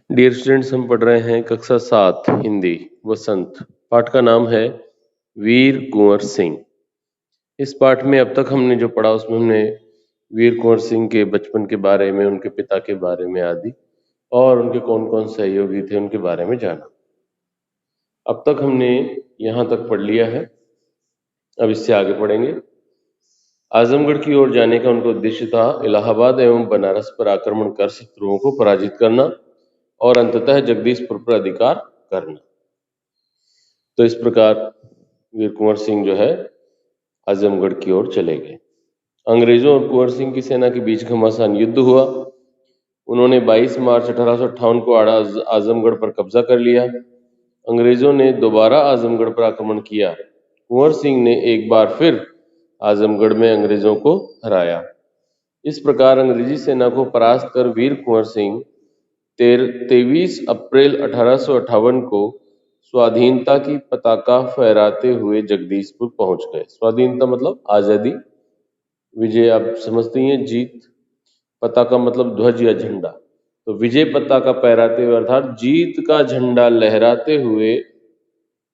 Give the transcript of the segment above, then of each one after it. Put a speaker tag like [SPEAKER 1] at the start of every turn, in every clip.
[SPEAKER 1] Dear students, हम पढ़ रहे हैं कक्षा 7 हिंदी वसंत। पाठ का नाम है वीर कुंवर सिंह। इस पाठ में अब तक हमने जो पढ़ा उसमें हमने वीर कुंवर सिंह के बचपन के बारे में, उनके पिता के बारे में आदि, और उनके कौन कौन सहयोगी थे उनके बारे में जाना। अब तक हमने यहाँ तक पढ़ लिया है, अब इससे आगे पढ़ेंगे। आजमगढ़ की ओर जाने का उनका उद्देश्य था इलाहाबाद एवं बनारस पर आक्रमण कर शत्रुओं को पराजित करना और अंततः जगदीशपुर पर अधिकार करना। तो इस प्रकार वीर कुंवर सिंह जो है आजमगढ़ की ओर चले गए। अंग्रेजों और कुंवर सिंह की सेना के बीच घमासान युद्ध हुआ। उन्होंने 22 मार्च 1858 को आजमगढ़ पर कब्जा कर लिया। अंग्रेजों ने दोबारा आजमगढ़ पर आक्रमण किया। कुंवर सिंह ने एक बार फिर आजमगढ़ में अंग्रेजों को हराया। इस प्रकार अंग्रेजी सेना को परास्त कर वीर कुंवर सिंह 23 अप्रैल 1858 को स्वाधीनता की पताका फहराते हुए जगदीशपुर पहुंच गए। स्वाधीनता मतलब आजादी, विजय आप समझते हैं, जीत। पताका मतलब ध्वज या झंडा। तो विजय पताका फहराते हुए अर्थात जीत का झंडा लहराते हुए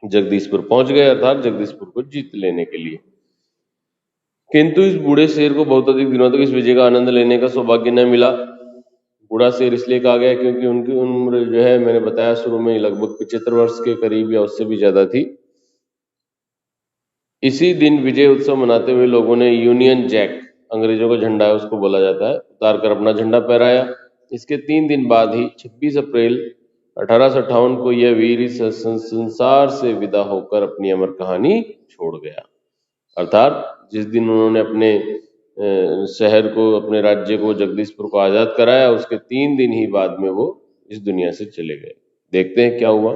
[SPEAKER 1] जगदीशपुर पहुंच गए, अर्थात जगदीशपुर को जीत लेने के लिए। किंतु इस बूढ़े शेर को बहुत अधिक दिनों तक इस विजय का आनंद लेने का सौभाग्य न मिला। बूढ़ा शेर इसलिए कहा गया क्योंकि उनकी उम्र जो है, मैंने बताया शुरू में, लगभग 75 वर्ष के करीब या उससे भी ज्यादा थी। इसी दिन विजय उत्सव मनाते हुए लोगों ने यूनियन जैक, अंग्रेजों का झंडा है उसको बोला जाता है, उतारकर अपना झंडा फहराया। इसके 3 दिन बाद ही 26 अप्रैल 1858 को यह वीर इस संसार से विदा होकर अपनी अमर कहानी छोड़ गया। अर्थात जिस दिन उन्होंने अपने शहर को, अपने राज्य को, जगदीशपुर को आजाद कराया, उसके 3 दिन ही बाद में वो इस दुनिया से चले गए। देखते हैं क्या हुआ।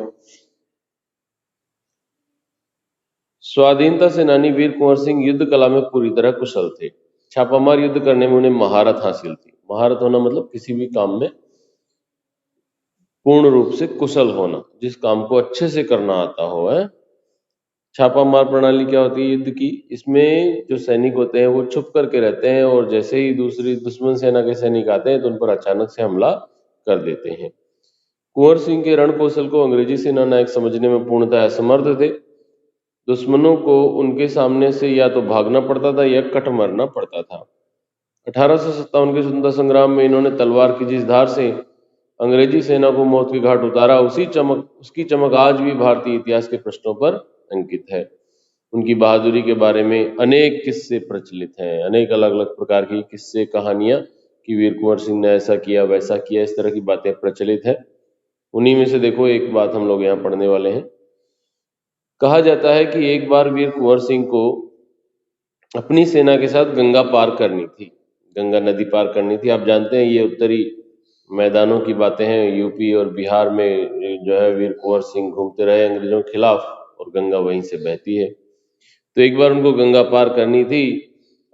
[SPEAKER 1] स्वाधीनता सेनानी वीर कुंवर सिंह युद्ध कला में पूरी तरह कुशल थे। छापामार युद्ध करने में उन्हें महारत हासिल थी। महारत होना मतलब किसी भी काम में पूर्ण रूप से कुशल होना, जिस काम को अच्छे से करना आता हो। है छापामार प्रणाली क्या होती है युद्ध की? इसमें जो सैनिक होते हैं वो छुप करके रहते हैं और जैसे ही दूसरी दुश्मन सेना के सैनिक आते हैं तो उन पर अचानक से हमला कर देते हैं। कुंवर सिंह के रण कौशल को अंग्रेजी सेना नायक समझने में पूर्णतः असमर्थ थे। दुश्मनों को उनके सामने से या तो भागना पड़ता था या कट मरना पड़ता था। 1857 के स्वतंत्रता संग्राम में इन्होंने तलवार की जिस धार से अंग्रेजी सेना को मौत के घाट उतारा, उसकी चमक आज भी भारतीय इतिहास के पृष्ठों पर अंकित है। उनकी बहादुरी के बारे में अनेक किस्से प्रचलित हैं, अनेक अलग अलग प्रकार की किस्से, कहानियां कि वीर कुंवर सिंह ने ऐसा किया वैसा किया, इस तरह की बातें प्रचलित है। उन्हीं में से देखो एक बात हम लोग यहाँ पढ़ने वाले हैं। कहा जाता है कि एक बार वीर कुंवर सिंह को अपनी सेना के साथ गंगा पार करनी थी, गंगा नदी पार करनी थी। आप जानते हैं ये उत्तरी मैदानों की बातें हैं। यूपी और बिहार में जो है वीर कुंवर सिंह घूमते रहे अंग्रेजों के खिलाफ और गंगा वहीं से बहती है। तो एक बार उनको गंगा पार करनी थी।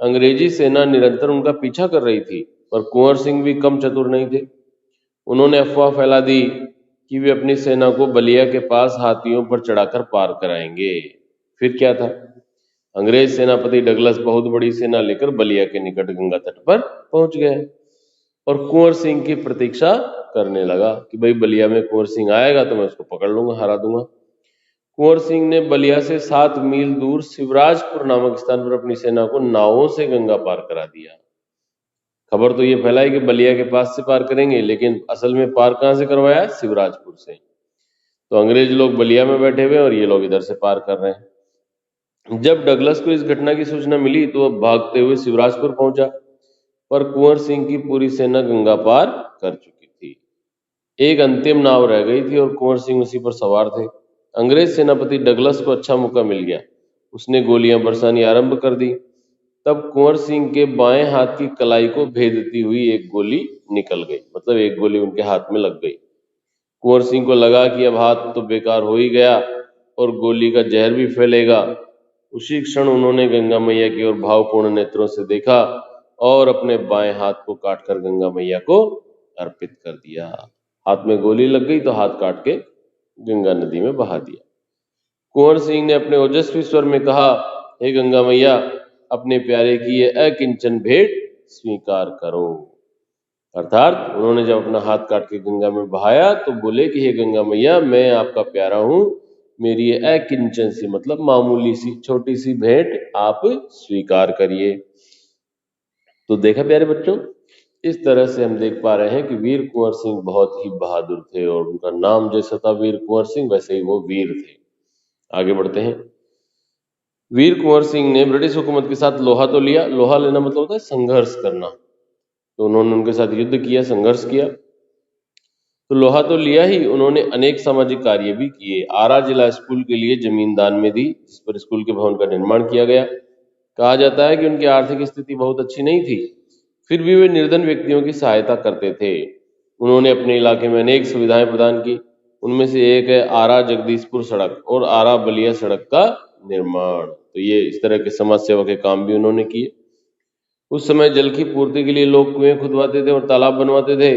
[SPEAKER 1] अंग्रेजी सेना निरंतर उनका पीछा कर रही थी, पर कुंवर सिंह भी कम चतुर नहीं थे। उन्होंने अफवाह फैला दी कि वे अपनी सेना को बलिया के पास हाथियों पर चढ़ाकर पार कराएंगे। फिर क्या था, अंग्रेज सेनापति डगलस बहुत बड़ी सेना लेकर बलिया के निकट गंगा तट पर पहुंच गए और कुंवर सिंह की प्रतीक्षा करने लगा कि भाई बलिया में कुंवर सिंह आएगा तो मैं उसको पकड़ लूंगा, हरा दूंगा। कुंवर सिंह ने बलिया से 7 मील दूर शिवराजपुर नामक स्थान पर अपनी सेना को नावों से गंगा पार करा दिया। खबर तो ये फैलाई कि बलिया के पास से पार करेंगे, लेकिन असल में पार कहां से करवाया? शिवराजपुर से। तो अंग्रेज लोग बलिया में बैठे हुए और ये लोग इधर से पार कर रहे हैं। जब डगलस को इस घटना की सूचना मिली तो वह भागते हुए शिवराजपुर पहुंचा, पर कुंवर सिंह की पूरी सेना गंगा पार कर चुकी थी। एक अंतिम नाव रह गई थी और कुंवर सिंह उसी पर सवार थे। अंग्रेज सेनापति डगलस को अच्छा मौका मिल गया। उसने गोलियां बरसानी आरंभ कर दी। तब कुंवर सिंह के बाएं हाथ की कलाई को भेदती हुई एक गोली निकल गई, मतलब एक गोली उनके हाथ में लग गई। कुंवर सिंह को लगा कि अब हाथ तो बेकार हो ही गया और गोली का जहर भी फैलेगा। उसी क्षण उन्होंने गंगा मैया की ओर भावपूर्ण नेत्रों से देखा और अपने बाएं हाथ को काटकर गंगा मैया को अर्पित कर दिया। हाथ में गोली लग गई तो हाथ काट के गंगा नदी में बहा दिया। कुंवर सिंह ने अपने ओजस्वी स्वर में कहा, हे गंगा मैया, अपने प्यारे की ये अकिंचन भेंट स्वीकार करो। अर्थात उन्होंने जब अपना हाथ काट के गंगा में बहाया तो बोले कि हे गंगा मैया, मैं आपका प्यारा हूं, मेरी ये अकिंचन सी मतलब मामूली सी छोटी सी भेंट आप स्वीकार करिए। तो देखा प्यारे बच्चों, इस तरह से हम देख पा रहे हैं कि वीर कुंवर सिंह बहुत ही बहादुर थे और उनका नाम जैसा था वीर कुंवर सिंह, वैसे ही वो वीर थे। आगे बढ़ते हैं। वीर कुंवर सिंह ने ब्रिटिश हुकूमत के साथ लोहा तो लिया, लोहा लेना मतलब होता है संघर्ष करना, तो उन्होंने उनके साथ युद्ध किया, संघर्ष किया। तो लोहा तो लिया ही, उन्होंने अनेक सामाजिक कार्य भी किए। आरा जिला स्कूल के लिए जमीन दान में दी, जिस पर स्कूल के भवन का निर्माण किया गया। कहा जाता है कि उनकी आर्थिक स्थिति बहुत अच्छी नहीं थी, फिर भी वे निर्धन व्यक्तियों की सहायता करते थे। उन्होंने अपने इलाके में अनेक सुविधाएं प्रदान की, उनमें से एक है आरा जगदीशपुर सड़क और आरा बलिया सड़क का निर्माण। तो ये इस तरह के समाज सेवा के काम भी उन्होंने किए। उस समय जल की पूर्ति के लिए लोग कुएं खुदवाते थे और तालाब बनवाते थे।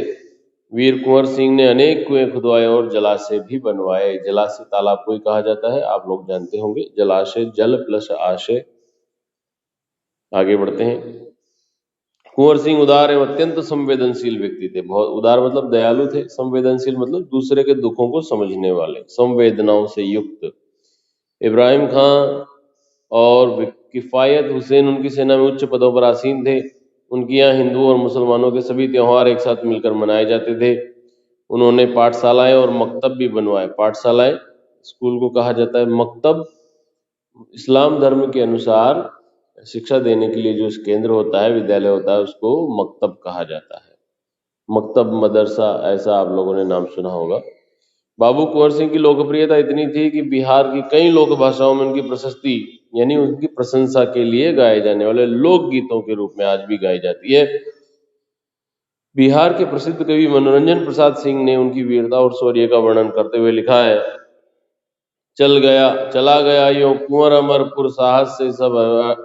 [SPEAKER 1] वीर कुंवर सिंह ने अनेक कुएं खुदवाए और जलाशय भी बनवाए। जलाशय तालाब को ही कहा जाता है, आप लोग जानते होंगे। जलाशय जल प्लस आशय। आगे बढ़ते हैं। कुंवर सिंह उदार एवं अत्यंत संवेदनशील व्यक्ति थे। बहुत उदार मतलब दयालु थे, संवेदनशील मतलब दूसरे के दुखों को समझने वाले, संवेदनाओं से युक्त। इब्राहिम खां और किफायत हुसैन उनकी सेना में उच्च पदों पर आसीन थे। उनके यहाँ हिंदुओं और मुसलमानों के सभी त्योहार एक साथ मिलकर मनाए जाते थे। उन्होंने पाठशालाएं और मकतब भी बनवाए। पाठशालाएं स्कूल को कहा जाता है, मकतब इस्लाम धर्म के अनुसार शिक्षा देने के लिए जो केंद्र होता है, विद्यालय होता है, उसको मकतब कहा जाता है। मकतब मदरसा ऐसा आप लोगों ने नाम सुना होगा। बाबू कुंवर सिंह की लोकप्रियता इतनी थी कि बिहार की कई लोक भाषाओं में उनकी प्रशस्ति यानी उनकी प्रशंसा के लिए गाए जाने वाले लोकगीतों के रूप में आज भी गाई जाती है। बिहार के प्रसिद्ध कवि मनोरंजन प्रसाद सिंह ने उनकी वीरता और शौर्य का वर्णन करते हुए लिखा है, चला गया यूं कुंवर अमरपुर, साहस से सब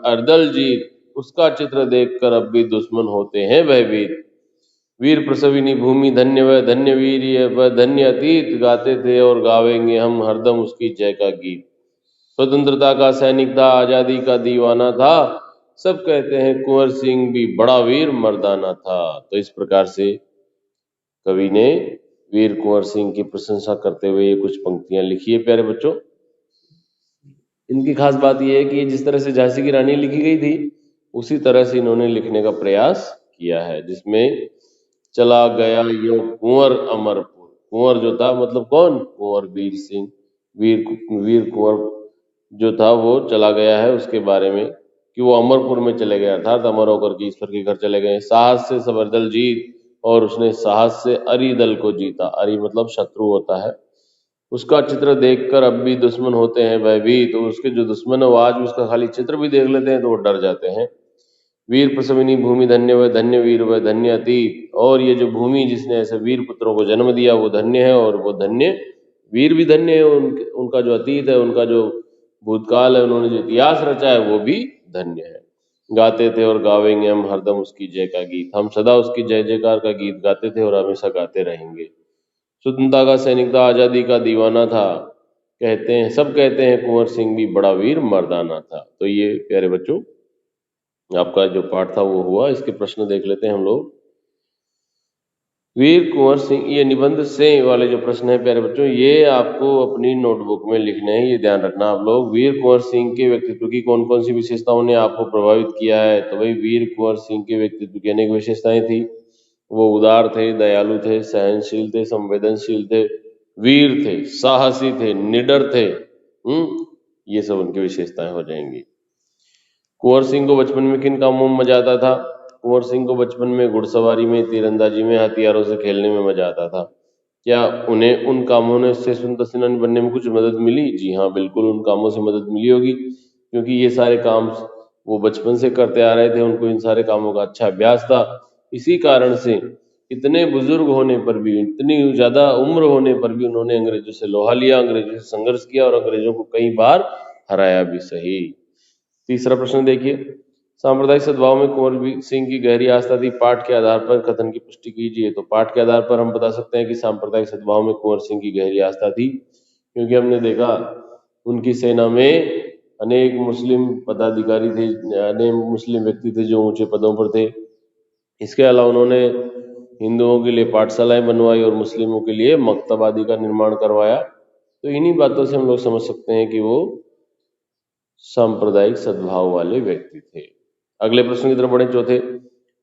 [SPEAKER 1] अर्दल जीत, उसका चित्र देखकर अब भी दुश्मन होते हैं भयभीत। वीर प्रसविनी भूमि धन्य वह धन्य वीर ये वह धन्य अतीत, गाते थे और गावेंगे हम हरदम उसकी जय का गीत। स्वतंत्रता का सैनिक था, आजादी का दीवाना था, सब कहते हैं कुंवर सिंह भी बड़ा वीर मर्दाना था। तो इस प्रकार से कवि ने वीर कुंवर सिंह की प्रशंसा करते हुए ये कुछ पंक्तियां लिखी है। प्यारे बच्चों, इनकी खास बात यह है कि जिस तरह से झांसी की रानी लिखी गई थी, उसी तरह से इन्होंने लिखने का प्रयास किया है, जिसमें चला गया यो कुंवर अमरपुर। कुंवर जो था मतलब कौन? कुंवर वीर सिंह। वीर वीर कुंवर जो था वो चला गया है, उसके बारे में कि वो अमरपुर में चले गए, अर्थात अमर होकर के ईश्वर के घर चले गए। साहस से सबरदल जीत, और उसने साहस से अरिदल को जीता। अरि मतलब शत्रु होता है। उसका चित्र देखकर अब भी दुश्मन होते हैं भयभीत, तो उसके जो दुश्मन है वो आज भी उसका खाली चित्र भी देख लेते हैं तो वो डर जाते हैं। वीर प्रसविनी भूमि धन्य वह धन्य वीर वह धन्य अतीत, और ये जो भूमि जिसने ऐसे वीर पुत्रों को जन्म दिया वो धन्य है, और वो धन्य वीर भी धन्य है। उनका जो अतीत है, उनका जो भूतकाल है, उन्होंने जो इतिहास रचा है वो भी धन्य है। गाते थे और गावेंगे हम हरदम उसकी जय का गीत, हम सदा उसकी जय जयकार का गीत गाते थे और हमेशा गाते रहेंगे। स्वतंत्रता का सैनिक था, आजादी का दीवाना था, कहते हैं सब कहते हैं कुंवर सिंह भी बड़ा वीर मर्दाना था। तो ये प्यारे बच्चों आपका जो पाठ था वो हुआ। इसके प्रश्न देख लेते हैं हम लोग। वीर कुंवर सिंह, ये निबंध से वाले जो प्रश्न है प्यारे बच्चों, ये आपको अपनी नोटबुक में लिखने हैं, ये ध्यान रखना आप लोग। वीर कुंवर सिंह के व्यक्तित्व की कौन कौन सी विशेषताओं ने आपको प्रभावित किया है? तो भाई वीर कुंवर सिंह के व्यक्तित्व की अनेक विशेषताएं थी। वो उदार थे, दयालु थे, सहनशील थे, संवेदनशील थे, वीर थे, साहसी थे, निडर थे। ये सब उनकी विशेषताएं हो जाएंगी। कुंवर सिंह को बचपन में किन कामों में मजा आता था? कुंवर सिंह को बचपन में घुड़सवारी में, तीरंदाजी में, हथियारों से खेलने में मजा आता था। क्या उन्हें उन कामों ने से सुंदर सेनानी बनने में कुछ मदद मिली? जी हाँ, बिल्कुल उन कामों से मदद मिली होगी, क्योंकि ये सारे काम वो बचपन से करते आ रहे थे, उनको इन सारे कामों का अच्छा अभ्यास था। इसी कारण से इतने बुजुर्ग होने पर भी, इतनी ज्यादा उम्र होने पर भी उन्होंने अंग्रेजों से लोहा लिया, अंग्रेजों से संघर्ष किया और अंग्रेजों को कई बार हराया भी सही। तीसरा प्रश्न देखिए, सांप्रदायिक सद्भाव में कुंवर सिंह की गहरी आस्था थी, पाठ के आधार पर कथन की पुष्टि कीजिए। तो पाठ के आधार पर हम बता सकते हैं कि सांप्रदायिक सद्भाव में कुंवर सिंह की गहरी आस्था थी, क्योंकि हमने देखा उनकी सेना में अनेक मुस्लिम पदाधिकारी थे, अनेक मुस्लिम व्यक्ति थे जो ऊंचे पदों पर थे। इसके अलावा उन्होंने हिंदुओं के लिए पाठशालाएं बनवाई और मुस्लिमों के लिए मकतब आदि का निर्माण करवाया। तो इन्हीं बातों से हम लोग समझ सकते हैं कि वो सांप्रदायिक सद्भाव वाले व्यक्ति थे। अगले प्रश्न की तरफ बढ़े, चौथे।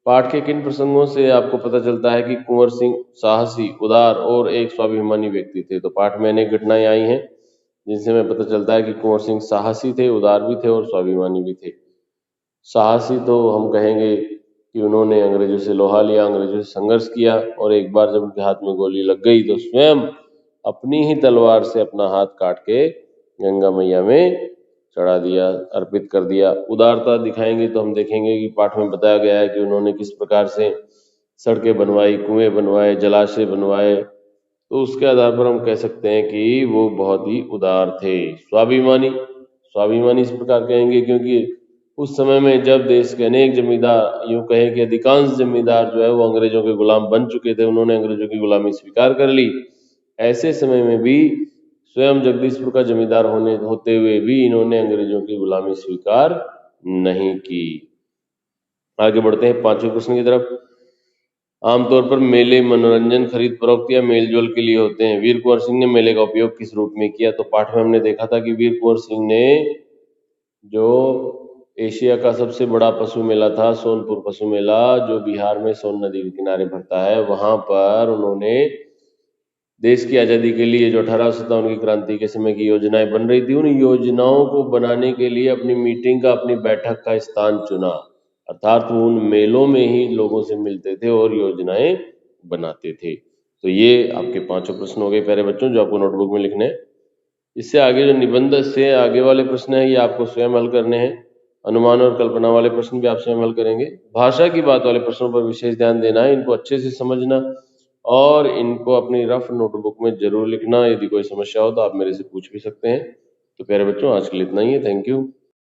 [SPEAKER 1] पाठ के किन प्रसंगों से आपको पता चलता है कि कुंवर सिंह साहसी, उदार और एक स्वाभिमानी व्यक्ति थे? तो पाठ में अनेक घटनाएं आई हैं जिनसे हमें पता चलता है कि कुंवर सिंह साहसी थे, उदार भी थे और स्वाभिमानी भी थे। साहसी तो हम कहेंगे कि उन्होंने अंग्रेजों से लोहा लिया, अंग्रेजों से संघर्ष किया, और एक बार जब उनके हाथ में गोली लग गई तो स्वयं अपनी ही तलवार से अपना हाथ काट के गंगा मैया में चढ़ा दिया, अर्पित कर दिया। उदारता दिखाएंगे तो हम देखेंगे कि पाठ में बताया गया है कि उन्होंने किस प्रकार से सड़कें बनवाई, कुएं बनवाए, जलाशय बनवाए। तो उसके आधार पर हम कह सकते हैं कि वो बहुत ही उदार थे। स्वाभिमानी, स्वाभिमानी इस प्रकार कहेंगे क्योंकि उस समय में जब देश के अनेक जमींदार, यूं कहें कि अधिकांश जमींदार जो है वो अंग्रेजों के गुलाम बन चुके थे, उन्होंने अंग्रेजों की गुलामी स्वीकार कर ली। ऐसे समय में भी स्वयं जगदीशपुर का जमींदार होते हुए भी इन्होंने अंग्रेजों की गुलामी स्वीकार नहीं की। आगे बढ़ते हैं पांचवें प्रश्न की तरफ। आमतौर पर मेले मनोरंजन, खरीद फरोख्त या मेलजोल के लिए होते हैं। वीर कुंवर सिंह ने मेले का उपयोग किस रूप में किया? तो पाठ में हमने देखा था कि वीर कुंवर सिंह ने जो एशिया का सबसे बड़ा पशु मेला था, सोनपुर पशु मेला, जो बिहार में सोन नदी के किनारे भरता है, वहां पर उन्होंने देश की आज़ादी के लिए जो 1857 की क्रांति के समय की योजनाएं बन रही थी, उन योजनाओं को बनाने के लिए अपनी मीटिंग का, अपनी बैठक का स्थान चुना। अर्थात वो उन मेलों में ही लोगों से मिलते थे और योजनाएं बनाते थे। तो ये आपके पांचों प्रश्न हो गए प्यारे बच्चों, जो आपको नोटबुक में लिखने हैं। इससे आगे जो निबंध से आगे वाले प्रश्न हैं, ये आपको स्वयं हल करने हैं। अनुमान और कल्पना वाले प्रश्न भी आप स्वयं हल करेंगे। भाषा की बात वाले प्रश्नों पर विशेष ध्यान देना है, इनको अच्छे से समझना और इनको अपनी रफ नोटबुक में जरूर लिखना। यदि कोई समस्या हो तो आप मेरे से पूछ भी सकते हैं। तो प्यारे बच्चों, आज के लिए इतना ही है। Thank you.